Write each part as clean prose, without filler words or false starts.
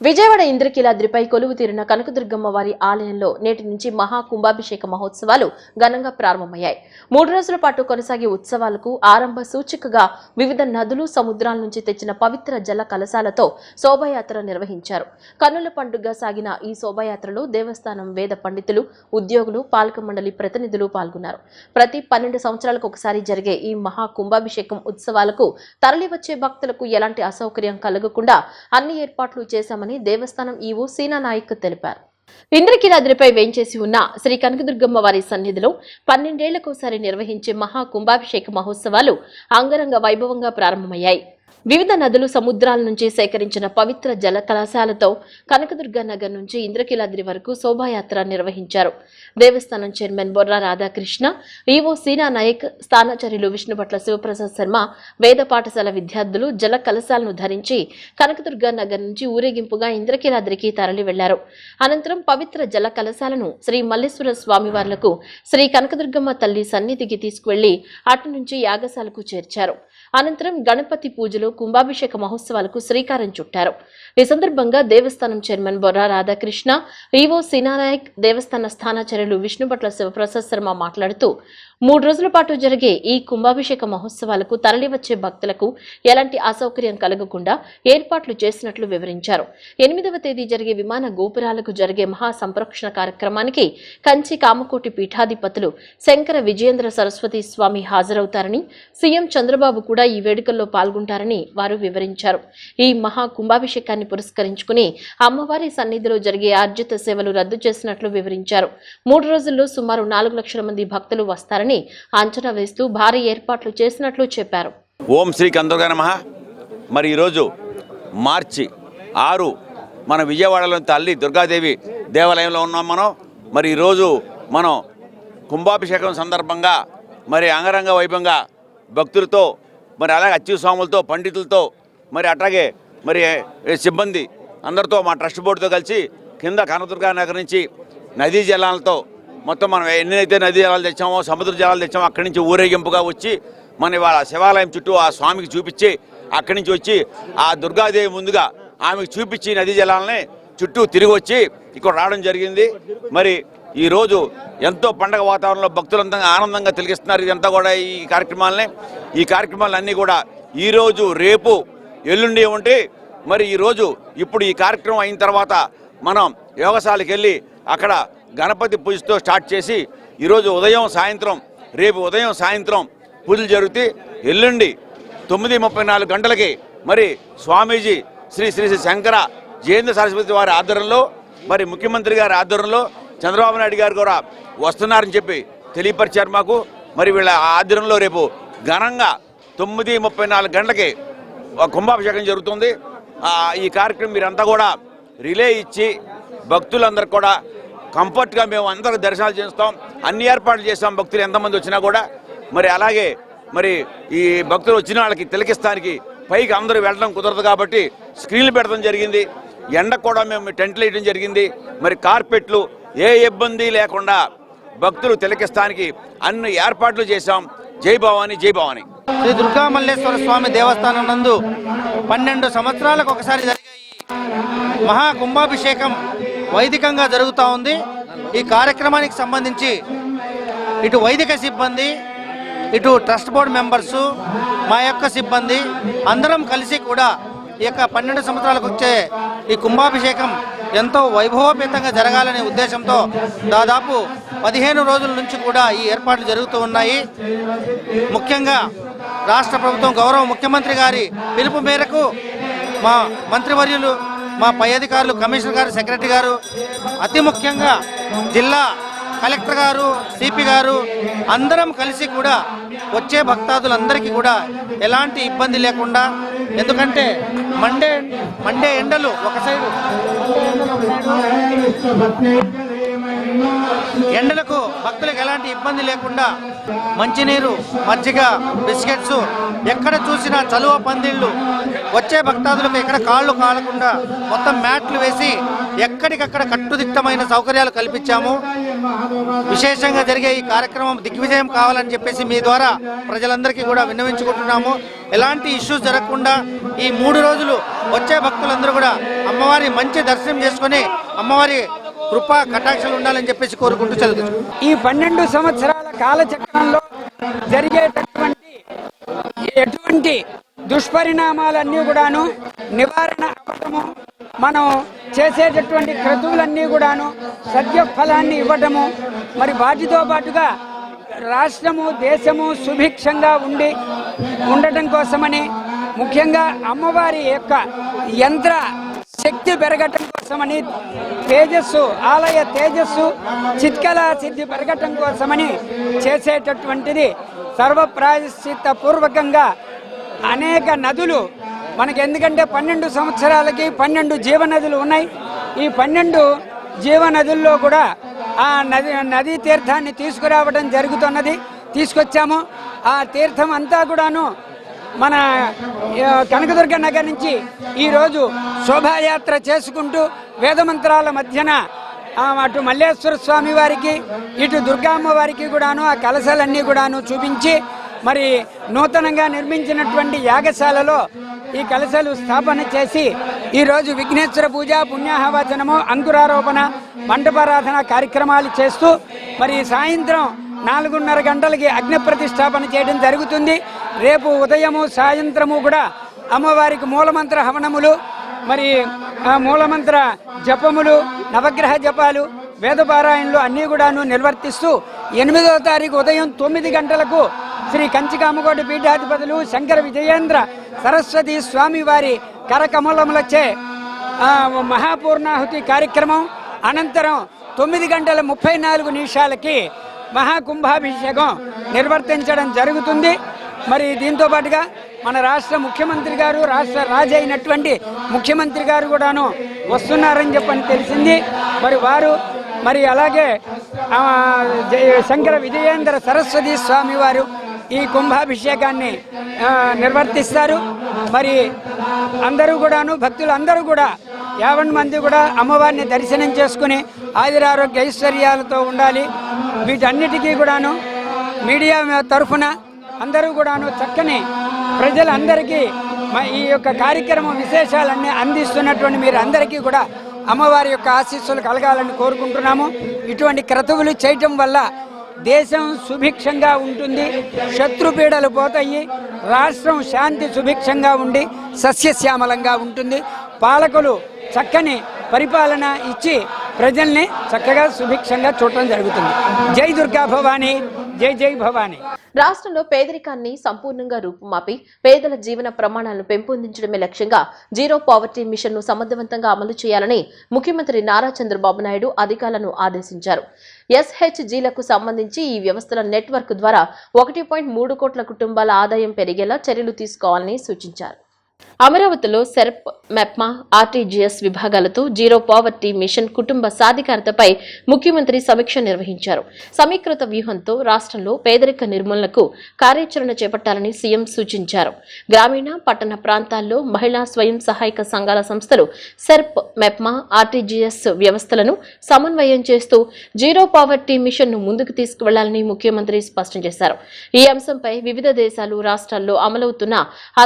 విజయవాడ ఇంద్రకీలాద్రిపై కొలువు తీరిన కనకదుర్గమ్మ వారి ఆలయంలో నేటి నుంచి మహా కుంభాభిషేక మహోత్సవాలు ఘనంగా ప్రారంభమయ్యాయి. 3 రోజుల పాటు కొనసాగే ఉత్సవాలకు ఆరంభ సూచికగా వివిధ నదులు, సముద్రాల నుంచి తెచ్చిన పవిత్ర జల కలశాలతో శోభాయాత్ర నిర్వహించారు. కన్నుల పండుగగా సాగిన ఈ శోభాయాత్రలో దేవస్థానం వేద పండితులు, ఉద్యోగులు, పాలక మండలి ప్రతినిధులు పాల్గొన్నారు. ప్రతి 12 సంవత్సరాలకు ఒకసారి జరిగే ఈ మహా కుంభాభిషేకం ఉత్సవాలకు తరలివచ్చే భక్తులకు ఎలాంటి అసౌకర్యం కలగకుండా అన్ని ఏర్పాట్లు చేశామని దేవస్థానం ఈవో సీనా నాయక్ తెలిపారు. ఇంద్రకీలాద్రిపై వేంచేసి ఉన్న శ్రీ కనకదుర్గమ్మ వారి సన్నిధిలో 12 ఏళ్లకోసారి నిర్వహించే మహా కుంభాభిషేక మహోత్సవాలు అంగరంగ వైభవంగా ప్రారంభమయ్యాయి. వివిధ నదులు, సముద్రాల నుంచి సేకరించిన పవిత్ర జల కలశాలతో కనకదుర్గ నగర్ నుంచి ఇంద్రకీలాద్రి వరకు శోభాయాత్ర నిర్వహించారు. దేవస్థానం చైర్మన్ బొర్రా రాధాకృష్ణ, ఈవో సీనా నాయక్, స్థానాచార్యులు విష్ణుభట్ల శివప్రసాద్ శర్మ, వేద పాఠశాల విద్యార్థులు జల కలశాలను ధరించి కనకదుర్గ నగర్ నుంచి ఊరేగింపుగా ఇంద్రకీలాద్రికి తరలి వెళ్లారు. అనంతరం పవిత్ర జల కలశాలను శ్రీ మల్లేశ్వర స్వామివార్లకు శ్రీ కనకదుర్గమ్మ తల్లి సన్నిధికి తీసుకువెళ్లి అటు నుంచి యాగశాలకు చేర్చారు. అనంతరం గణపతి పూజలు, కుంభాభిషేక మహోత్సవాలకు శ్రీకారం చుట్టారు. ఈ సందర్భంగా దేవస్థానం చైర్మన్ బొర్రా రాధాకృష్ణ, ఈవో సీనా నాయక్, దేవస్థాన స్థానాచార్యులు విష్ణుభట్ల శివప్రసాద్ శర్మ మాట్లాడుతూ 3 రోజుల పాటు జరిగే ఈ కుంభాభిషేక మహోత్సవాలకు తరలివచ్చే భక్తులకు ఎలాంటి అసౌకర్యం కలగకుండా ఏర్పాట్లు చేసినట్లు వివరించారు. 8వ తేదీ జరిగే విమాన గోపురాలకు జరిగే మహా సంప్రోక్షణ కార్యక్రమానికి కంచి కామకోటి పీఠాధిపతులు శంకర విజయేంద్ర సరస్వతి స్వామి హాజరవుతారని, సీఎం చంద్రబాబు కూడా ఈ వేడుకల్లో పాల్గొంటారని వారు వివరించారు. ఈ మహా కుంభాభిషేకాన్ని పురస్కరించుకుని అమ్మవారి సన్నిధిలో జరిగే ఆర్జిత సేవలు రద్దు చేసినట్లు వివరించారు. 3 రోజుల్లో సుమారు 4 లక్షల మంది భక్తులు వస్తారని అంచనా వేస్తూ భారీ ఏర్పాట్లు చేసినట్లు చెప్పారు. ఓం శ్రీ కనకదుర్గా నమః. మరి ఈరోజు మార్చి 6 మన విజయవాడలోని తల్లి దుర్గాదేవి దేవాలయంలో ఉన్నాం మనం. మరి ఈరోజు మనం కుంభాభిషేకం సందర్భంగా మరి అంగరంగ వైభవంగా భక్తులతో, మరి అలాగే అచ్యుత స్వాములతో, పండితులతో, మరి అట్లాగే మరి సిబ్బంది అందరితో, మా ట్రస్ట్ బోర్డుతో కలిసి కింద కనకదుర్గా నగర్ నుంచి నదీ జలాలతో మొత్తం మనం ఎన్నైతే నదీ జలాలు తెచ్చామో, సముద్ర జలాలు తెచ్చామో అక్కడి నుంచి ఊరేగింపుగా వచ్చి మన ఇవాళ శివాలయం చుట్టూ ఆ స్వామికి చూపించి అక్కడి నుంచి వచ్చి ఆ దుర్గాదేవి ముందుగా ఆమెకు చూపించి నదీ జలాలని చుట్టూ తిరిగి వచ్చి ఇక్కడ రావడం జరిగింది. మరి ఈరోజు ఎంతో పండగ వాతావరణంలో భక్తులంతా ఆనందంగా తిలకిస్తున్నారు. ఇదంతా కూడా ఈ కార్యక్రమాలన్నీ కూడా ఈరోజు, రేపు, ఎల్లుండి ఉంటే మరి ఈరోజు ఇప్పుడు ఈ కార్యక్రమం అయిన తర్వాత మనం యోగశాలకు వెళ్ళి అక్కడ గణపతి పూజతో స్టార్ట్ చేసి ఈరోజు ఉదయం, సాయంత్రం, రేపు ఉదయం, సాయంత్రం పూజలు జరుగుతాయి. ఎల్లుండి 9:34 గంటలకి మరి స్వామీజీ శ్రీ శ్రీ శ్రీ శంకర జయేంద్ర సరస్వతి వారి ఆధ్వర్యంలో, మరి ముఖ్యమంత్రి గారి ఆధ్వర్యంలో చంద్రబాబు నాయుడు గారు కూడా వస్తున్నారని చెప్పి తెలియపరిచారు మాకు. మరి వీళ్ళ ఆధ్వర్యంలో రేపు ఘనంగా 9:34 గంటలకి కుంభాభిషేకం జరుగుతుంది. ఈ కార్యక్రమం మీరంతా కూడా రిలే ఇచ్చి భక్తులందరూ కూడా కంఫర్ట్గా మేము అందరూ దర్శనాలు చేస్తాం. అన్ని ఏర్పాట్లు చేస్తాం. భక్తులు ఎంతమంది వచ్చినా కూడా మరి అలాగే మరి ఈ భక్తులు వచ్చిన వాళ్ళకి తిలకిస్తానికి పైకి అందరూ వెళ్ళడం కుదరదు కాబట్టి స్క్రీన్లు పెట్టడం జరిగింది. ఎండకు కూడా మేము టెంట్లు వేయడం జరిగింది. మరి కార్పెట్లు ఏ ఇబ్బంది లేకుండా భక్తులు తిలకిస్తానికి అన్ని ఏర్పాట్లు చేశాం. జై భవాని, జై భవాని. శ్రీ దుర్గా మల్లేశ్వర స్వామి దేవస్థానం నందు 12 సంవత్సరాలకు ఒకసారి జరిగే ఈ మహా కుంభాభిషేకం వైదికంగా జరుగుతూ ఉంది. ఈ కార్యక్రమానికి సంబంధించి ఇటు వైదిక సిబ్బంది, ఇటు ట్రస్ట్ బోర్డు మెంబర్సు, మా యొక్క సిబ్బంది అందరం కలిసి కూడా ఈ యొక్క 12 సంవత్సరాలకు వచ్చే ఈ కుంభాభిషేకం ఎంతో వైభవోపేతంగా జరగాలనే ఉద్దేశంతో దాదాపు 15 రోజుల నుంచి కూడా ఈ ఏర్పాట్లు జరుగుతూ ఉన్నాయి. ముఖ్యంగా రాష్ట్ర ప్రభుత్వం గౌరవ ముఖ్యమంత్రి గారి పిలుపు మేరకు మా మంత్రివర్యులు, మా పై అధికారులు, కమిషనర్ గారు, సెక్రటరీ గారు, అతి ముఖ్యంగా జిల్లా కలెక్టర్ గారు, సిపి గారు అందరం కలిసి కూడా వచ్చే భక్తాదులందరికీ కూడా ఎలాంటి ఇబ్బంది లేకుండా, ఎందుకంటే మండే ఎండలు ఒక సైడు ఎండలకు భక్తులకు ఎలాంటి ఇబ్బంది లేకుండా మంచినీరు, మజ్జిగ, బిస్కెట్స్, ఎక్కడ చూసినా చలువ పందిళ్ళు, వచ్చే భక్తాదులకు ఎక్కడ కాళ్ళు కాలకుండా మొత్తం మ్యాట్లు వేసి ఎక్కడికక్కడ కట్టుదిట్టమైన సౌకర్యాలు కల్పించాము. విశేషంగా జరిగే ఈ కార్యక్రమం దిగ్విజయం కావాలని చెప్పేసి మీ ద్వారా ప్రజలందరికీ కూడా విన్నవించుకుంటున్నాము. ఎలాంటి ఇష్యూస్ జరగకుండా ఈ 3 రోజులు వచ్చే భక్తులందరూ కూడా అమ్మవారి మంచి దర్శనం చేసుకొని అమ్మవారి కృపా కటాక్షాలు ఉండాలని చెప్పేసి కోరుకుంటూ చదువుతాం. ఈ 12 సంవత్సరాల కాలచక్రంలో జరిగేటటువంటి ఎటువంటి దుష్పరిణామాలన్నీ కూడాను నివారణ అవ్వటము, మనం చేసేటటువంటి క్రతువులన్నీ కూడాను సద్యఫలాన్ని ఇవ్వటము, మరి వాటితో పాటుగా రాష్ట్రము దేశము సుభిక్షంగా ఉండటం కోసమని, ముఖ్యంగా అమ్మవారి యొక్క యంత్ర శక్తి పెరగటం కోసమని, తేజస్సు, ఆలయ తేజస్సు, చిత్కళా సిద్ధి పెరగటం కోసమని చేసేటటువంటిది సర్వప్రాయశ్చిత్త పూర్వకంగా అనేక నదులు మనకి, ఎందుకంటే 12 సంవత్సరాలకి 12 జీవనదులు ఉన్నాయి. ఈ 12 జీవనదుల్లో కూడా ఆ నదీ తీర్థాన్ని తీసుకురావడం జరుగుతున్నది, తీసుకొచ్చాము. ఆ తీర్థం అంతా కూడాను మన కనకదుర్గ నగర్ నుంచి ఈరోజు శోభాయాత్ర చేసుకుంటూ వేదమంత్రాల మధ్యన అటు మల్లేశ్వర స్వామి వారికి ఇటు దుర్గామ్మ వారికి కూడాను ఆ కలశాలన్నీ కూడాను చూపించి, మరి నూతనంగా నిర్మించినటువంటి యాగశాలలో ఈ కలశాలు స్థాపన చేసి ఈరోజు విఘ్నేశ్వర పూజ, పుణ్యాహవచనము, అంకురారోపణ, మంటపారాధన కార్యక్రమాలు చేస్తూ మరి సాయంత్రం 4:30 గంటలకి అగ్ని ప్రతిష్టాపన చేయడం జరుగుతుంది. రేపు ఉదయము సాయంత్రము కూడా అమ్మవారికి మూలమంత్ర హవనములు, మరి మూలమంత్ర జపములు, నవగ్రహ జపాలు, వేదపారాయణలు అన్నీ కూడాను నిర్వర్తిస్తూ 8వ తారీఖు ఉదయం 9 గంటలకు శ్రీ కంచికామకోటి పీఠాధిపతులు శంకర విజయేంద్ర సరస్వతి స్వామి వారి కరకమలములచే మహాపూర్ణాహుతి కార్యక్రమం అనంతరం 9:34 మహాకుంభాభిషేకం నిర్వర్తించడం జరుగుతుంది. మరి దీంతో పాటుగా మన రాష్ట్ర ముఖ్యమంత్రి గారు, రాష్ట్ర రాజు అయినటువంటి ముఖ్యమంత్రి గారు కూడాను వస్తున్నారని చెప్పని తెలిసింది. మరి వారు మరి అలాగే శంకర విజయేంద్ర సరస్వతి స్వామి వారు ఈ కుంభాభిషేకాన్ని నిర్వర్తిస్తారు. మరి అందరూ కూడాను భక్తులు అందరూ కూడా 50 మంది కూడా అమ్మవారిని దర్శనం చేసుకుని ఆయురారోగ్య ఐశ్వర్యాలతో ఉండాలి. వీటన్నిటికీ కూడాను మీడియా తరఫున అందరూ కూడాను చక్కని ప్రజలందరికీ ఈ యొక్క కార్యక్రమం విశేషాలన్నీ అందిస్తున్నటువంటి మీరు అందరికీ కూడా అమ్మవారి యొక్క ఆశీస్సులు కలగాలని కోరుకుంటున్నాము. ఇటువంటి క్రతువులు చేయటం వల్ల దేశం సుభిక్షంగా ఉంటుంది, శత్రుపీడలు పోతాయి, రాష్ట్రం శాంతి సుభిక్షంగా ఉండి సస్యశ్యామలంగా ఉంటుంది. పాలకులు చక్కని పరిపాలన ఇచ్చి ప్రజల్ని చక్కగా సుభిక్షంగా చూడటం జరుగుతుంది. జై దుర్గా భవానీ, జై జై భవానీ. రాష్ట్రంలో పేదరికాన్ని సంపూర్ణంగా రూపుమాపి పేదల జీవన ప్రమాణాలను పెంపొందించడమే లక్ష్యంగా జీరో పావర్టీ మిషన్ ను సమర్థవంతంగా అమలు చేయాలని ముఖ్యమంత్రి నారా చంద్రబాబు నాయుడు అధికారులను ఆదేశించారు. SHGలకు సంబంధించి ఈ వ్యవస్థల నెట్వర్క్ ద్వారా 1.3 కోట్ల కుటుంబాల ఆదాయం పెరిగేలా చర్యలు తీసుకోవాలని సూచించారు. అమరావతిలో సెర్ప్, మెప్మా, RTGS విభాగాలతో జీరో పావర్టీ మిషన్ కుటుంబ సాధికారతపై ముఖ్యమంత్రి సమీక్ష నిర్వహించారు. సమీకృత వ్యూహంతో రాష్ట్రంలో పేదరిక నిర్మూలనకు కార్యాచరణ చేపట్టాలని సీఎం సూచించారు. గ్రామీణ, పట్టణ ప్రాంతాల్లో మహిళా స్వయం సహాయక సంఘాల సంస్థలు సెర్ప్, మెప్మా, RTGS వ్యవస్థలను సమన్వయం చేస్తూ జీరో పావర్టీ మిషన్ ను ముందుకు తీసుకువెళ్లాలని ముఖ్యమంత్రి స్పష్టం చేశారు. ఈ అంశంపై వివిధ దేశాలు, రాష్ట్రాల్లో అమలవుతున్న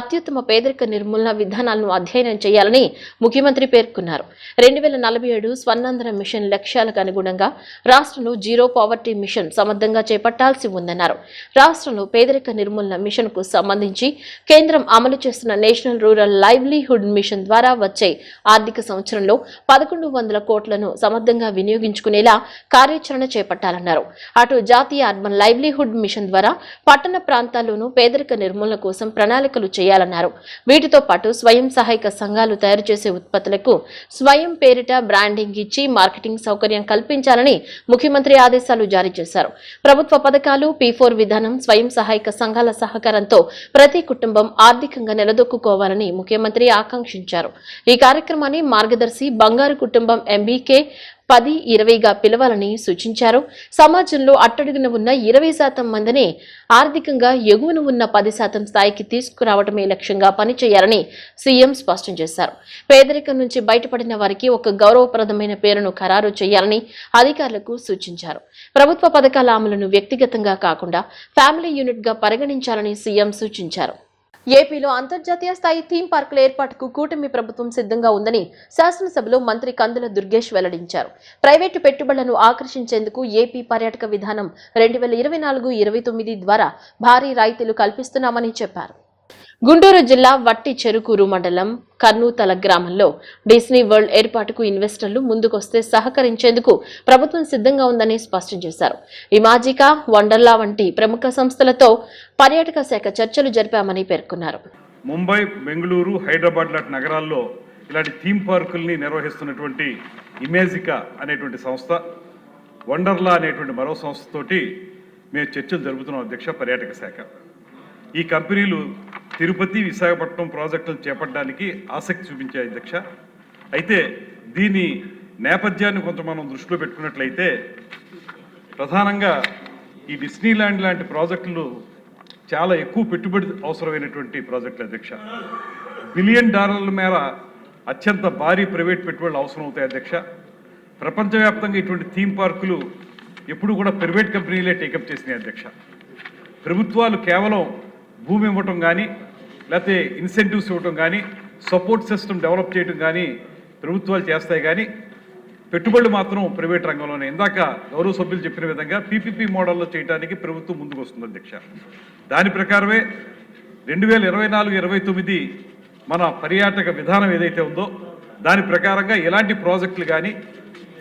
అత్యుత్తమ పేదరిక నిర్మూలన విధానాలను అధ్యయనం చేయాలని ముఖ్యమంత్రి పేర్కొన్నారు. 2047 స్వర్ణాంధ్ర మిషన్ లక్ష్యాలకు అనుగుణంగా రాష్ట్రంలో జీరో పావర్టీ మిషన్ సమర్థంగా చేపట్టాల్సి ఉందన్నారు. రాష్ట్రంలో పేదరిక నిర్మూలన మిషన్ కు సంబంధించి కేంద్రం అమలు చేస్తున్న నేషనల్ రూరల్ లైవ్లీహుడ్ మిషన్ ద్వారా వచ్చే ఆర్థిక సంవత్సరంలో 1100 కోట్లను సమర్థంగా వినియోగించుకునేలా కార్యాచరణ చేపట్టాలన్నారు. అటు జాతీయ అర్బన్ లైవ్లీహుడ్ మిషన్ ద్వారా పట్టణ ప్రాంతాల్లోనూ పేదరిక నిర్మూలన కోసం ప్రణాళికలు చేయాలన్నారు. వీటితో పాటు స్వయం సహాయక సంఘాలు తయారు చేసే ఉత్పత్తులకు స్వయం పేరిట బ్రాండింగ్ ఇచ్చి మార్కెటింగ్ సౌకర్యం కల్పించాలని ముఖ్యమంత్రి ఆదేశాలు జారీ చేశారు. ప్రభుత్వ పథకాలు, P4 విధానం, స్వయం సహాయక సంఘాల సహకారంతో ప్రతి కుటుంబం ఆర్థికంగా నిలదొక్కుకోవాలని ముఖ్యమంత్రి ఆకాంక్షించారు. ఈ కార్యక్రమాన్ని మార్గదర్శి బంగారు కుటుంబం MBK 10-20గా పిలవాలని సూచించారు. సమాజంలో అట్టడుగున ఉన్న 20% మందిని ఆర్థికంగా ఎగువన ఉన్న 10% స్థాయికి తీసుకురావడమే లక్ష్యంగా పనిచేయాలని సీఎం స్పష్టం చేశారు. పేదరికం నుంచి బయటపడిన వారికి ఒక గౌరవప్రదమైన పేరును ఖరారు చేయాలని అధికారులకు సూచించారు. ప్రభుత్వ పథకాల అమలును వ్యక్తిగతంగా కాకుండా ఫ్యామిలీ యూనిట్ గా పరిగణించాలని సీఎం సూచించారు. ఏపీలో అంతర్జాతీయ స్థాయి థీమ్ పార్కుల ఏర్పాటుకు కూటమి ప్రభుత్వం సిద్ధంగా ఉందని శాసనసభలో మంత్రి కందుల దుర్గేష్ వెల్లడించారు. ప్రైవేటు పెట్టుబడులను ఆకర్షించేందుకు ఏపీ పర్యాటక విధానం 2024-29 ద్వారా భారీ రాయితీలు కల్పిస్తున్నామని చెప్పారు. గుంటూరు జిల్లా వట్టి చెరుకూరు మండలం కర్నూతల గ్రామంలో డిస్నీ వరల్డ్ ఏర్పాటుకు ఇన్వెస్టర్లు ముందుకొస్తే సహకరించేందుకు ప్రభుత్వం సిద్ధంగా ఉందని స్పష్టం చేశారు. ఇమాజికా, వండర్లా వంటి ప్రముఖ సంస్థలతో పర్యాటక శాఖ చర్చలు జరిపామని పేర్కొన్నారు. ముంబై, బెంగళూరు, హైదరాబాద్ లాంటి నగరాల్లో ఇలాంటి థీమ్ పార్కుల్ని నిర్వహిస్తున్నటువంటి ఇమేజికా అనేటువంటి సంస్థ, వండర్లా అనేటువంటి మరో సంస్థతోటి మేము చర్చలు జరుపుతున్నాం అధ్యక్ష. పర్యాటక శాఖ ఈ కంపెనీలు తిరుపతి, విశాఖపట్నం ప్రాజెక్టులు చేపట్టడానికి ఆసక్తి చూపించాయి అధ్యక్ష. అయితే దీని నేపథ్యాన్ని కొంత మనం దృష్టిలో పెట్టుకున్నట్లయితే ప్రధానంగా ఈ డిస్నీ ల్యాండ్ లాంటి ప్రాజెక్టులు చాలా ఎక్కువ పెట్టుబడి అవసరమైనటువంటి ప్రాజెక్టులు అధ్యక్ష. $1 బిలియన్ మేర అత్యంత భారీ ప్రైవేట్ పెట్టుబడులు అవసరం అవుతాయి అధ్యక్ష. ప్రపంచవ్యాప్తంగా ఇటువంటి థీమ్ పార్కులు ఎప్పుడు కూడా ప్రైవేట్ కంపెనీలే టేకప్ చేసినాయి అధ్యక్ష. ప్రభుత్వాలు కేవలం భూమి ఇవ్వటం కానీ, లేకపోతే ఇన్సెంటివ్స్ ఇవ్వటం కానీ, సపోర్ట్ సిస్టమ్ డెవలప్ చేయడం కానీ ప్రభుత్వాలు చేస్తాయి. కానీ పెట్టుబడులు మాత్రం ప్రైవేట్ రంగంలోనే. ఇందాక గౌరవ సభ్యులు చెప్పిన విధంగా పీపీపీ మోడల్లో చేయడానికి ప్రభుత్వం ముందుకు వస్తుంది అధ్యక్ష. దాని ప్రకారమే 2024-29 మన పర్యాటక విధానం ఏదైతే ఉందో దాని ప్రకారంగా ఎలాంటి ప్రాజెక్టులు కానీ,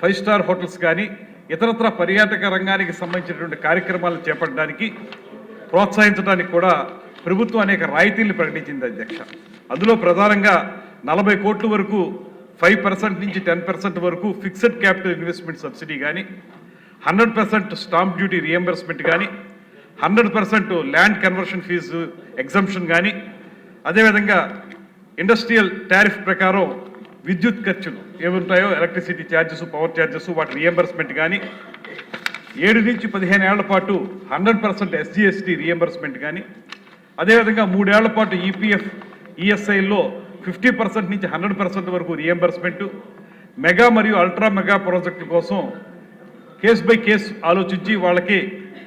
5 స్టార్ హోటల్స్ కానీ, ఇతరత్ర పర్యాటక రంగానికి సంబంధించినటువంటి కార్యక్రమాలను చేపట్టడానికి, ప్రోత్సహించడానికి కూడా ప్రభుత్వం అనేక రాయితీలను ప్రకటించింది అధ్యక్ష. అందులో ప్రధానంగా 40 కోట్ల వరకు 5% నుంచి 10% వరకు ఫిక్స్డ్ క్యాపిటల్ ఇన్వెస్ట్మెంట్ సబ్సిడీ కానీ, 100% స్టాంప్ డ్యూటీ రియంబర్స్మెంట్ కానీ, 100% ల్యాండ్ కన్వర్షన్ ఫీజు ఎగ్జంప్షన్ కానీ, అదేవిధంగా ఇండస్ట్రియల్ టారిఫ్ ప్రకారం విద్యుత్ ఖర్చులు ఏముంటాయో ఎలక్ట్రిసిటీ ఛార్జెస్, పవర్ ఛార్జెస్ వాటి రియంబర్స్మెంట్ కానీ, 7 నుంచి 15 ఏళ్ల పాటు 100% SGST రియంబర్స్మెంట్ కానీ, అదేవిధంగా 3 ఏళ్ల పాటు EPF, ESIలో 50% నుంచి 100% వరకు రియంబర్స్మెంట్, మెగా మరియు అల్ట్రా మెగా ప్రాజెక్టుల కోసం కేస్ బై కేస్ ఆలోచించి వాళ్ళకి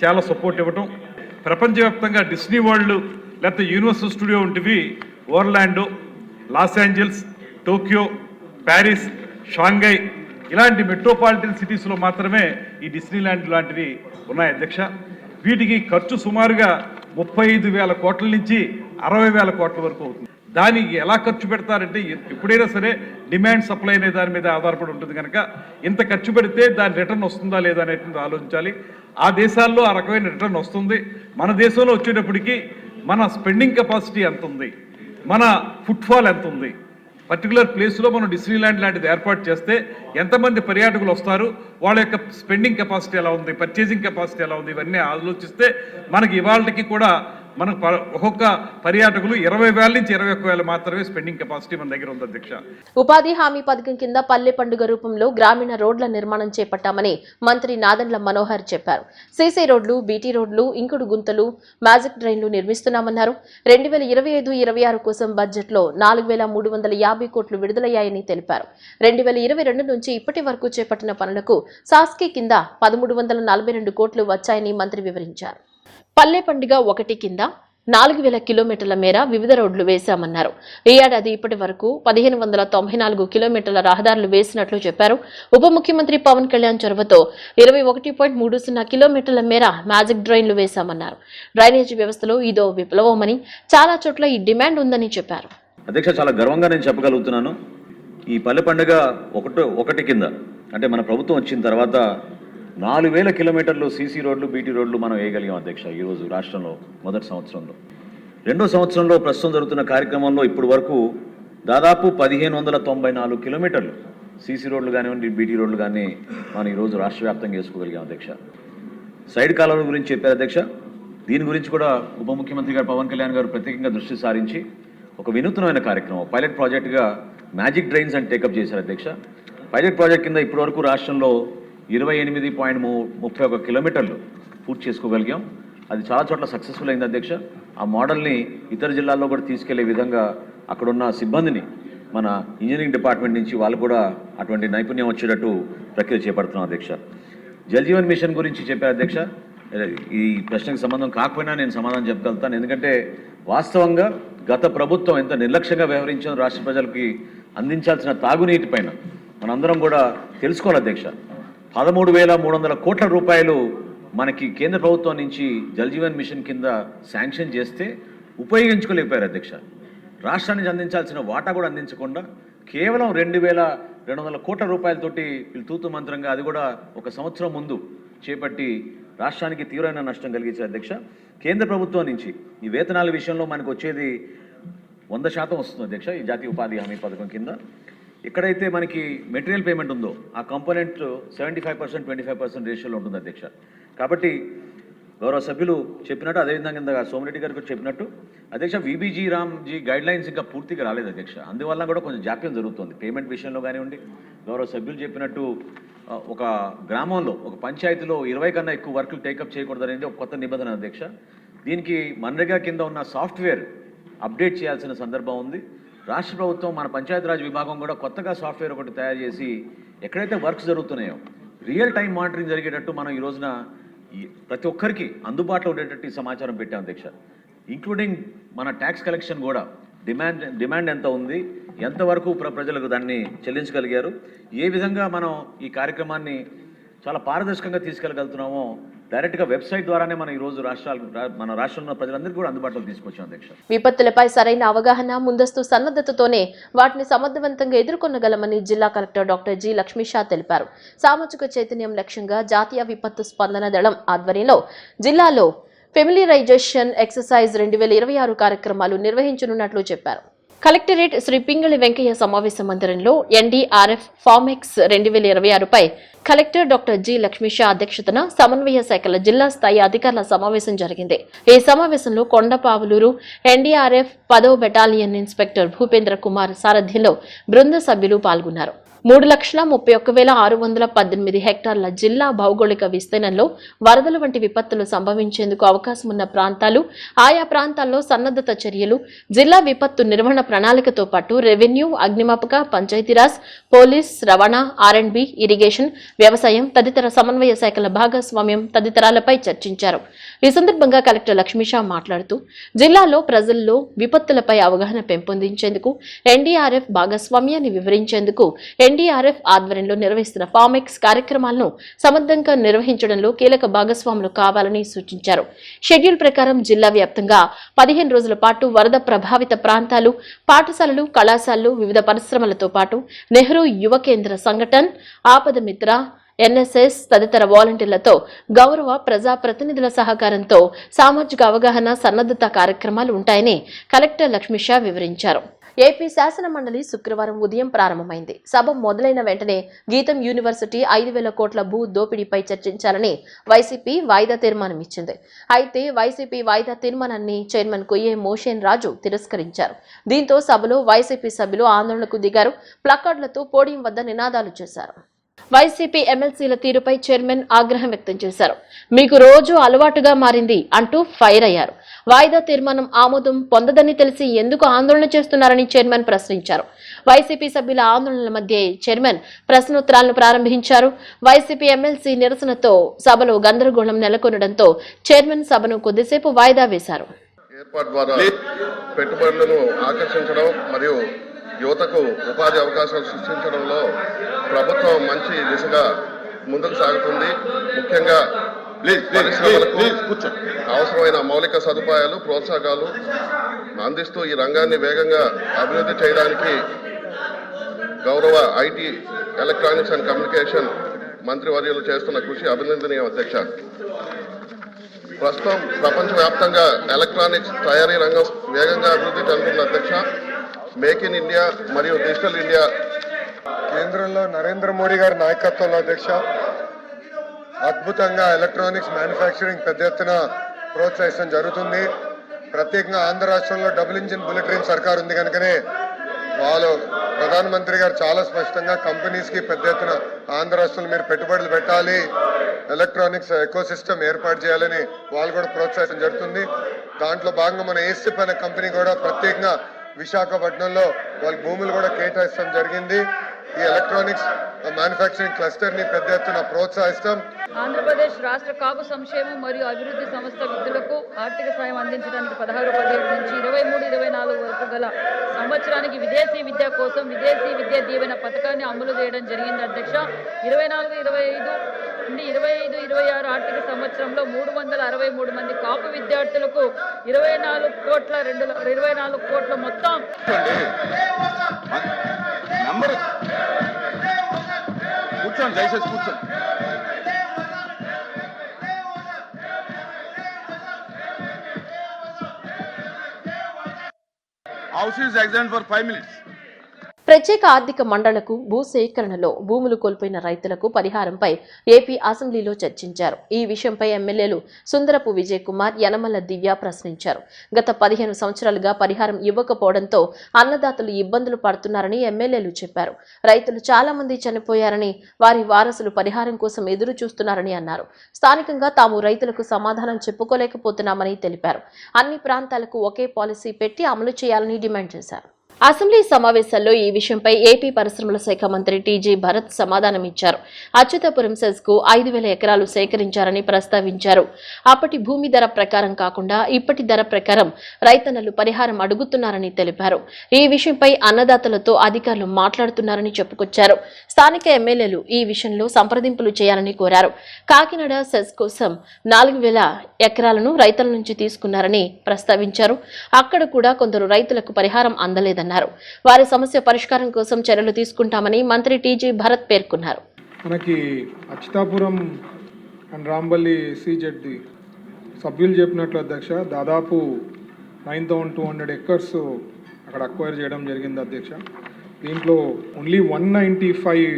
చాలా సపోర్ట్ ఇవ్వటం. ప్రపంచవ్యాప్తంగా డిస్నీ వరల్డ్ లేకపోతే యూనివర్సల్ స్టూడియో వంటివి Orlando, Los Angeles, Tokyo, Paris, Shanghai ఇలాంటి మెట్రోపాలిటన్ సిటీస్లో మాత్రమే ఈ డిస్నీ ల్యాండ్ లాంటివి ఉన్నాయి అధ్యక్ష. వీటికి ఖర్చు సుమారుగా 35,000 కోట్ల నుంచి 60,000 కోట్ల వరకు అవుతుంది. దానికి ఎలా ఖర్చు పెడతారంటే ఎప్పుడైనా సరే డిమాండ్ సప్లై అనే దాని మీద ఆధారపడి ఉంటుంది కనుక ఇంత ఖర్చు పెడితే దాని రిటర్న్ వస్తుందా లేదా అనేటువంటి ఆలోచించాలి. ఆ దేశాల్లో ఆ రకమైన రిటర్న్ వస్తుంది. మన దేశంలో వచ్చేటప్పటికి మన స్పెండింగ్ కెపాసిటీ ఎంత ఉంది, మన ఫుట్ఫాల్ ఎంత ఉంది, పర్టికులర్ ప్లేస్లో మనం డిస్నీ ల్యాండ్ లాంటిది ఏర్పాటు చేస్తే ఎంతమంది పర్యాటకులు వస్తారు, వాళ్ళ యొక్క స్పెండింగ్ కెపాసిటీ ఎలా ఉంది, పర్చేసింగ్ కెపాసిటీ ఎలా ఉంది, ఇవన్నీ ఆలోచిస్తే మనకి ఇవాళకి కూడా మనకు ఒక్కొక్క పర్యాటకులు 20,000 నుంచి 21,000 మాత్రమే స్పెండింగ్ కెపాసిటీ మన దగ్గర ఉంది అధ్యక్ష. ఉపాధి హామీ పథకం కింద పల్లె పండుగ రూపంలో గ్రామీణ రోడ్ల నిర్మాణం చేపట్టామని మంత్రి నాదెండ్ల మనోహర్ చెప్పారు. సీసీ రోడ్లు, బీటీ రోడ్లు, ఇంకుడు గుంతలు, మ్యాజిక్ డ్రైన్లు నిర్మిస్తున్నామన్నారు. 2025-26 కోసం బడ్జెట్లో 4,350 కోట్లు విడుదలయ్యాయని తెలిపారు. 2022 నుంచి ఇప్పటి వరకు చేపట్టిన పనులకు సాస్కీ కింద 1,342 కోట్లు వచ్చాయని మంత్రి వివరించారు. పల్లె పండుగ 1 కింద 4,000 కిలోమీటర్ల మేర వివిధ రోడ్లు వేశామన్నారు. ఈ ఏడాది ఇప్పటి వరకు 1,594 కిలోమీటర్ల రహదారులు వేసినట్లు చెప్పారు. ఉప ముఖ్యమంత్రి పవన్ కళ్యాణ్ చొరవతో 21.30 కిలోమీటర్ల మేర మ్యాజిక్ డ్రైన్లు వేశామన్నారు. డ్రైనేజీ వ్యవస్థలో ఇదో విప్లవమని, చాలా చోట్ల ఈ డిమాండ్ ఉందని చెప్పారు. అధ్యక్ష, చాలా గర్వంగా నేను చెప్పగలుగుతున్నాను. ఈ పల్లె పండుగ 1 కింద అంటే మన ప్రభుత్వం వచ్చిన తర్వాత 4,000 కిలోమీటర్లు సీసీ రోడ్లు, బీటీ రోడ్లు మనం వేయగలిగాం అధ్యక్ష. ఈరోజు రాష్ట్రంలో మొదటి సంవత్సరంలో, రెండో సంవత్సరంలో ప్రస్తుతం జరుగుతున్న కార్యక్రమంలో ఇప్పటి వరకు దాదాపు 1,594 కిలోమీటర్లు సీసీ రోడ్లు కానివ్వండి, బీటీ రోడ్లు కానీ మనం ఈరోజు రాష్ట్ర వ్యాప్తంగా వేసుకోగలిగాం అధ్యక్ష. సైడ్ కాలువల గురించి చెప్పారు అధ్యక్ష. దీని గురించి కూడా ఉప ముఖ్యమంత్రి గారు పవన్ కళ్యాణ్ గారు ప్రత్యేకంగా దృష్టి సారించి ఒక వినూత్నమైన కార్యక్రమం, పైలట్ ప్రాజెక్టుగా మ్యాజిక్ డ్రైన్స్ అని టేకప్ చేశారు అధ్యక్ష. పైలట్ ప్రాజెక్ట్ కింద ఇప్పటివరకు రాష్ట్రంలో 28.31 కిలోమీటర్లు పూర్తి చేసుకోగలిగాం. అది చాలా చోట్ల సక్సెస్ఫుల్ అయింది అధ్యక్ష. ఆ మోడల్ని ఇతర జిల్లాల్లో కూడా తీసుకెళ్లే విధంగా అక్కడున్న సిబ్బందిని మన ఇంజనీరింగ్ డిపార్ట్మెంట్ నుంచి వాళ్ళు కూడా అటువంటి నైపుణ్యం వచ్చేటట్టు ప్రక్రియ చేపడుతున్నాం అధ్యక్ష. జల్ జీవన్ మిషన్ గురించి చెప్పారు అధ్యక్ష. ఈ ప్రశ్నకు సంబంధం కాకపోయినా నేను సమాధానం చెప్పగలుగుతాను. ఎందుకంటే వాస్తవంగా గత ప్రభుత్వం ఎంత నిర్లక్ష్యంగా వ్యవహరించిందో రాష్ట్ర ప్రజలకి అందించాల్సిన తాగునీటి పైన మనందరం కూడా తెలుసుకోవాలి అధ్యక్ష. 13,300 కోట్ల రూపాయలు మనకి కేంద్ర ప్రభుత్వం నుంచి జల్ జీవన్ మిషన్ కింద శాంక్షన్ చేస్తే ఉపయోగించుకోలేకపోయారు అధ్యక్ష. రాష్ట్రానికి అందించాల్సిన వాటా కూడా అందించకుండా కేవలం 2,200 కోట్ల రూపాయలతోటి వీళ్ళు తూతు మంత్రంగా అది కూడా ఒక సంవత్సరం ముందు చేపట్టి రాష్ట్రానికి తీవ్రమైన నష్టం కలిగించారు అధ్యక్ష. కేంద్ర ప్రభుత్వం నుంచి ఈ వేతనాల విషయంలో మనకు వచ్చేది 100% వస్తుంది అధ్యక్ష. ఈ జాతీయ ఉపాధి హామీ పథకం కింద ఎక్కడైతే మనకి మెటీరియల్ పేమెంట్ ఉందో ఆ కాంపోనెంట్ 75% 25% రేషియోలో ఉంటుంది అధ్యక్ష. కాబట్టి గౌరవ సభ్యులు చెప్పినట్టు అదేవిధంగా కింద సోమిరెడ్డి గారికి చెప్పినట్టు అధ్యక్ష విబీజీ రామ్జీ గైడ్ లైన్స్ ఇంకా పూర్తిగా రాలేదు అధ్యక్ష. అందువల్ల కూడా కొంచెం జాప్యం జరుగుతుంది పేమెంట్ విషయంలో కానివ్వండి. గౌరవ సభ్యులు చెప్పినట్టు ఒక గ్రామంలో ఒక పంచాయతీలో 20 కన్నా ఎక్కువ వర్కులు టేకప్ చేయకూడదు అనేది ఒక కొత్త నిబంధన అధ్యక్ష. దీనికి మన్రేగా కింద ఉన్న సాఫ్ట్వేర్ అప్డేట్ చేయాల్సిన సందర్భం ఉంది. రాష్ట్ర ప్రభుత్వం మన పంచాయతీరాజ్ విభాగం కూడా కొత్తగా సాఫ్ట్వేర్ ఒకటి తయారు చేసి ఎక్కడైతే వర్క్స్ జరుగుతున్నాయో రియల్ టైం మానిటరింగ్ జరిగేటట్టు మనం ఈ రోజున ప్రతి ఒక్కరికి అందుబాటులో ఉండేటట్టు ఈ సమాచారం పెట్టాం అధ్యక్ష. ఇంక్లూడింగ్ మన ట్యాక్స్ కలెక్షన్ కూడా డిమాండ్ ఎంత ఉంది, ఎంతవరకు ప్రజలకు దాన్ని చెల్లించగలిగారు, ఏ విధంగా మనం ఈ కార్యక్రమాన్ని చాలా పారదర్శకంగా తీసుకెళ్ళగలుగుతున్నామో డైరెక్ట్గా వెబ్సైట్ ద్వారానే మనం ఈరోజు మన రాష్ట్రంలో ప్రజలందరికీ కూడా అందుబాటులో తీసుకొచ్చాం అధ్యక్ష. విపత్తులపై సరైన అవగాహన, ముందస్తు సన్నద్ధతతోనే వాటిని సమర్థవంతంగా ఎదుర్కొనగలమని జిల్లా కలెక్టర్ డాక్టర్ జి లక్ష్మీషా తెలిపారు. సామాజిక చైతన్యం లక్ష్యంగా జాతీయ విపత్తు స్పందన దళం ఆధ్వర్యంలో జిల్లాలో ఫెమిలియరైజేషన్ ఎక్సర్సైజ్ 2026 కార్యక్రమాలు నిర్వహించనున్నట్లు చెప్పారు. కలెక్టరేట్ శ్రీ పింగళి వెంకయ్య సమావేశ మందిరంలో ఎన్డీఆర్ఎఫ్ ఫార్మెక్స్ 2026పై కలెక్టర్ డాక్టర్ జి లక్ష్మీషా అధ్యక్షతన సమన్వయ శాఖల జిల్లా స్థాయి అధికారుల సమావేశం జరిగింది. ఈ సమావేశంలో కొండపావులూరు ఎన్డీఆర్ఎఫ్ 10వ బెటాలియన్ ఇన్స్పెక్టర్ భూపేంద్ర కుమార్ సారథ్యంలో బృంద సభ్యులు పాల్గొన్నారు. 3,31,618 హెక్టార్ల జిల్లా భౌగోళిక విస్తీర్ణంలో వరదల వంటి విపత్తులు సంభవించేందుకు అవకాశం ఉన్న ప్రాంతాలు, ఆయా ప్రాంతాల్లో సన్నద్ధత చర్యలు, జిల్లా విపత్తు నిర్వహణ ప్రణాళికతో పాటు రెవెన్యూ, అగ్నిమాపక, పంచాయతీరాజ్, పోలీస్, రవాణా, ఆర్అండ్బి, ఇరిగేషన్, వ్యవసాయం తదితర సమన్వయ శాఖల భాగస్వామ్యం తదితరాలపై చర్చించారు. ఈ సందర్భంగా కలెక్టర్ లక్ష్మీషా మాట్లాడుతూ జిల్లాలో ప్రజల్లో విపత్తులపై అవగాహన పెంపొందించేందుకు ఎన్డీఆర్ఎఫ్ భాగస్వామ్యాన్ని వివరించేందుకు ఎన్డీఆర్ఎఫ్ ఆధ్వర్యంలో నిర్వహిస్తున్న ఫార్మెక్స్ కార్యక్రమాలను సమర్థంగా నిర్వహించడంలో కీలక భాగస్వాములు కావాలని సూచించారు. షెడ్యూల్ ప్రకారం జిల్లా వ్యాప్తంగా 15 రోజుల పాటు వరద ప్రభావిత ప్రాంతాలు, పాఠశాలలు, కళాశాలలు, వివిధ పరిశ్రమలతో పాటు నెహ్రూ యువ కేంద్ర సంఘటన్, ఆపద మిత్ర, ఎన్ఎస్ఎస్ తదితర వాలంటీర్లతో గౌరవ ప్రజా ప్రతినిధుల సహకారంతో సామాజిక అవగాహన, సన్నద్ధత కార్యక్రమాలు ఉంటాయని కలెక్టర్ లక్ష్మీషా వివరించారు. ఏపీ శాసన మండలి శుక్రవారం ఉదయం ప్రారంభమైంది. సభ మొదలైన వెంటనే గీతం యూనివర్సిటీ 5,000 కోట్ల భూ దోపిడీపై చర్చించాలని వైసీపీ వాయిదా తీర్మానం ఇచ్చింది. అయితే వైసీపీ వాయిదా తీర్మానాన్ని చైర్మన్ కొయ్యే మోషన్ రాజు తిరస్కరించారు. దీంతో సభలో వైసీపీ సభ్యులు ఆందోళనకు దిగారు. ప్లకార్డులతో పోడియం వద్ద నినాదాలు చేశారు. వైసీపీ ఎమ్మెల్సీల తీరుపై చైర్మన్ ఆగ్రహం వ్యక్తం చేశారు. మీకు రోజు అలవాటుగా మారింది అంటూ ఫైర్ అయ్యారు. వాయిదా తీర్మానం ఆమోదం పొందదని తెలిసి ఎందుకు ఆందోళన చేస్తున్నారని చైర్మన్ ప్రశ్నించారు. వైసీపీ సభ్యుల ఆందోళనల మధ్య చైర్మన్ ప్రశ్నోత్తరాలను ప్రారంభించారు. వైసీపీ ఎమ్మెల్సీ నిరసనతో సభలో గందరగోళం నెలకొనడంతో చైర్మన్ సభను కొద్దిసేపు వాయిదా వేశారు. ఏర్పాటు ద్వారా పెట్టుబడులను ఆకర్షించడం మరియు యువతకు ఉపాధి అవకాశాలు సృష్టించడంలో ప్రభుత్వం మంచి దిశగా ముందుకు సాగుతుంది. ముఖ్యంగా పరిశ్రమలకు అవసరమైన మౌలిక సదుపాయాలు, ప్రోత్సాహకాలు అందిస్తూ ఈ రంగాన్ని వేగంగా అభివృద్ధి చేయడానికి గౌరవ ఐటీ, ఎలక్ట్రానిక్స్ అండ్ కమ్యూనికేషన్ మంత్రివర్యులు చేస్తున్న కృషి అభినందనీయం అధ్యక్ష. ప్రస్తుతం ప్రపంచవ్యాప్తంగా ఎలక్ట్రానిక్స్ తయారీ రంగం వేగంగా అభివృద్ధి చెందుతుంది అధ్యక్ష. మేక్ ఇన్ ఇండియా మరియు డిజిటల్ ఇండియా కేంద్రంలో నరేంద్ర మోడీ గారి నాయకత్వంలో అధ్యక్ష అద్భుతంగా ఎలక్ట్రానిక్స్ మ్యానుఫ్యాక్చరింగ్ పెద్ద ఎత్తున ప్రోత్సహించడం జరుగుతుంది. ప్రత్యేకంగా ఆంధ్ర రాష్ట్రంలో డబుల్ ఇంజిన్ బుల్లెట్ ట్రైన్ సర్కార్ ఉంది కనుకనే వాళ్ళు ప్రధానమంత్రి గారు చాలా స్పష్టంగా కంపెనీస్కి పెద్ద ఎత్తున ఆంధ్ర రాష్ట్రంలో మీరు పెట్టుబడులు పెట్టాలి, ఎలక్ట్రానిక్స్ ఎకోసిస్టమ్ ఏర్పాటు చేయాలని వాళ్ళు కూడా ప్రోత్సహించడం జరుగుతుంది. దాంట్లో భాగంగా మన ఏసీప్ అనే కంపెనీ కూడా ప్రత్యేకంగా విశాఖపట్నంలో వాళ్ళ భూములు కూడా కేటాయించడం జరిగింది. ఈ ఎలక్ట్రానిక్స్ మ్యానుఫ్యాక్చరింగ్ క్లస్టర్ ని పెద్ద ఎత్తున ప్రోత్సహిస్తాం. ఆంధ్రప్రదేశ్ రాష్ట్ర కాపు సంక్షేమం మరియు అభివృద్ధి సంస్థ విధులకు ఆర్థిక సాయం అందించడానికి 16-17 నుంచి 23-24 వరకు గల సంవత్సరానికి విదేశీ విద్య కోసం విదేశీ విద్యా దీవెన పథకాన్ని అమలు చేయడం జరిగింది అధ్యక్ష. 24-25 నుండి 25-26 ఆర్థిక సంవత్సరంలో 363 మంది కాపు విద్యార్థులకు 24 కోట్ల మొత్తం కూర్చోండి, దయచేసి కూర్చోండి. House is exempt for 5 minutes. ప్రత్యేక ఆర్థిక మండళ్లకు భూ సేకరణలో భూములు కోల్పోయిన రైతులకు పరిహారంపై ఏపీ అసెంబ్లీలో చర్చించారు. ఈ విషయంపై ఎమ్మెల్యేలు సుందరపు విజయ్ కుమార్, యనమల దివ్య ప్రశ్నించారు. గత 15 సంవత్సరాలుగా పరిహారం ఇవ్వకపోవడంతో అన్నదాతలు ఇబ్బందులు పడుతున్నారని ఎమ్మెల్యేలు చెప్పారు. రైతులు చాలా మంది చనిపోయారని, వారి వారసులు పరిహారం కోసం ఎదురు చూస్తున్నారని అన్నారు. స్థానికంగా తాము రైతులకు సమాధానం చెప్పుకోలేకపోతున్నామని తెలిపారు. అన్ని ప్రాంతాలకు ఒకే పాలసీ పెట్టి అమలు చేయాలని డిమాండ్ చేశారు. అసెంబ్లీ సమావేశాల్లో ఈ విషయంపై ఏపీ పరిశ్రమల శాఖ మంత్రి టీజీ భరత్ సమాధానమిచ్చారు. అచ్యుతాపురం సెస్ కు 5,000 ఎకరాలు సేకరించారని ప్రస్తావించారు. అప్పటి భూమి ధర ప్రకారం కాకుండా ఇప్పటి ధర ప్రకారం రైతన్నలు పరిహారం అడుగుతున్నారని తెలిపారు. ఈ విషయంపై అన్నదాతలతో అధికారులు మాట్లాడుతున్నారని చెప్పుకొచ్చారు. స్థానిక ఎమ్మెల్యేలు ఈ విషయంలో సంప్రదింపులు చేయాలని కోరారు. కాకినాడ సెస్ కోసం 4,000 ఎకరాలను రైతుల నుంచి తీసుకున్నారని ప్రస్తావించారు. అక్కడ కూడా కొందరు రైతులకు పరిహారం అందలేదన్నారు. వారి సమస్య పరిష్కారం కోసం చర్యలు తీసుకుంటామని మంత్రి టీజీ భరత్ పేర్కొన్నారు. మనకి అచ్యుతాపురం అండ్ రాంబల్లి ఎస్సీజెడ్ సభ్యులు చెప్పినట్లు అధ్యక్ష, దాదాపు 9,200 ఎకర్స్ అక్కడ అక్వైర్ చేయడం జరిగింది అధ్యక్ష. దీంట్లో ఓన్లీ 195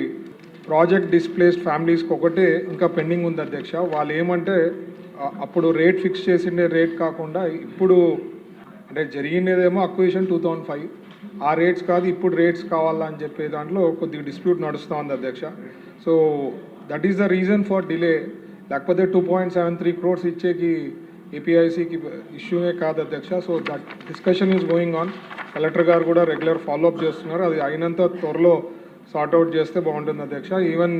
ప్రాజెక్ట్ డిస్ప్లేస్డ్ ఫ్యామిలీస్కి ఒకటే ఇంకా పెండింగ్ ఉంది అధ్యక్ష. వాళ్ళు ఏమంటే అప్పుడు రేట్ ఫిక్స్ చేసిండే రేట్ కాకుండా ఇప్పుడు అంటే జరిగినదేమో అక్విజిషన్ 2005, ఆ రేట్స్ కాదు ఇప్పుడు రేట్స్ కావాలా అని చెప్పే దాంట్లో కొద్దిగా డిస్ప్యూట్ నడుస్తూ ఉంది అధ్యక్ష. So that is the reason for delay. లేకపోతే 2.73 crores ఇచ్చేకి ఏపీఐసికి ఇష్యూనే కాదు అధ్యక్ష. So that discussion is going on. Collector గారు కూడా రెగ్యులర్ ఫాలోఅప్ చేస్తున్నారు. అది అయినంత త్వరలో సార్ట్అవుట్ చేస్తే బాగుంటుంది అధ్యక్ష. ఈవెన్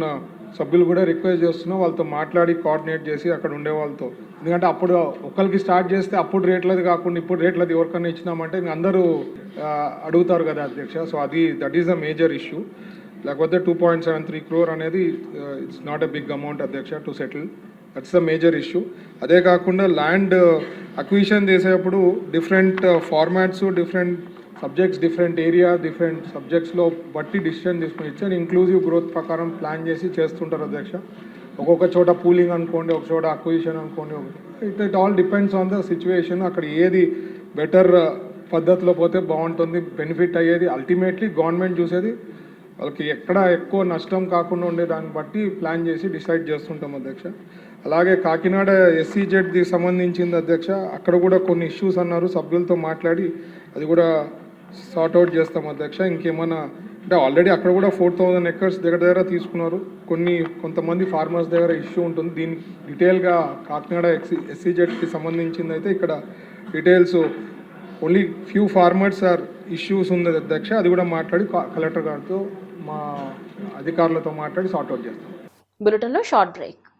సభ్యులు కూడా రిక్వెస్ట్ చేస్తున్నాం వాళ్ళతో మాట్లాడి కోఆర్డినేట్ చేసి అక్కడ ఉండే వాళ్ళతో. ఎందుకంటే అప్పుడు ఒకరికి స్టార్ట్ చేస్తే అప్పుడు రేట్లది కాకుండా ఇప్పుడు రేట్లది ఎవరికైనా ఇచ్చినామంటే ఇంక అందరూ అడుగుతారు కదా అధ్యక్ష. So that is the major issue. లేకపోతే 2.73 crore అనేది it's not a big amount అధ్యక్ష to settle. That's the major issue. అదే కాకుండా ల్యాండ్ అక్విజిషన్ చేసేటప్పుడు different formats, different subjects, different area, different సబ్జెక్ట్స్లో బట్టి డిసిషన్ తీసుకుని ఇచ్చారు. ఇంక్లూజివ్ గ్రోత్ ప్రకారం ప్లాన్ చేసి చేస్తుంటారు అధ్యక్ష. ఒక్కొక్క చోట పూలింగ్ అనుకోండి, ఒక చోట అక్విజిషన్ అనుకోండి. It all depends on the situation. అక్కడ ఏది బెటర్ పద్ధతిలో పోతే బాగుంటుంది, బెనిఫిట్ అయ్యేది. అల్టిమేట్లీ గవర్నమెంట్ చూసేది వాళ్ళకి ఎక్కడ ఎక్కువ నష్టం కాకుండా ఉండే దాన్ని బట్టి ప్లాన్ చేసి డిసైడ్ చేస్తుంటాం అధ్యక్ష. అలాగే కాకినాడ ఎస్సీజెడ్కి సంబంధించింది అధ్యక్ష. అక్కడ కూడా కొన్ని ఇష్యూస్ అన్నారు, సభ్యులతో మాట్లాడి అది కూడా సార్ట్అవుట్ చేస్తాం అధ్యక్ష. ఇంకేమన్నా అంటే ఆల్రెడీ అక్కడ కూడా 4,000 ఎకర్స్ దగ్గర తీసుకున్నారు. కొంతమంది ఫార్మర్స్ దగ్గర ఇష్యూ ఉంటుంది. దీనికి డీటెయిల్గా కాకినాడ ఎస్సీజెడ్కి సంబంధించింది అయితే ఇక్కడ details only few farmers or issues ఉంది అధ్యక్ష. అది కూడా మాట్లాడి కలెక్టర్ గారితో మా అధికారులతో మాట్లాడి సార్ట్అవుట్ చేస్తాం. బులెటిన్లో షార్ట్ బ్రేక్.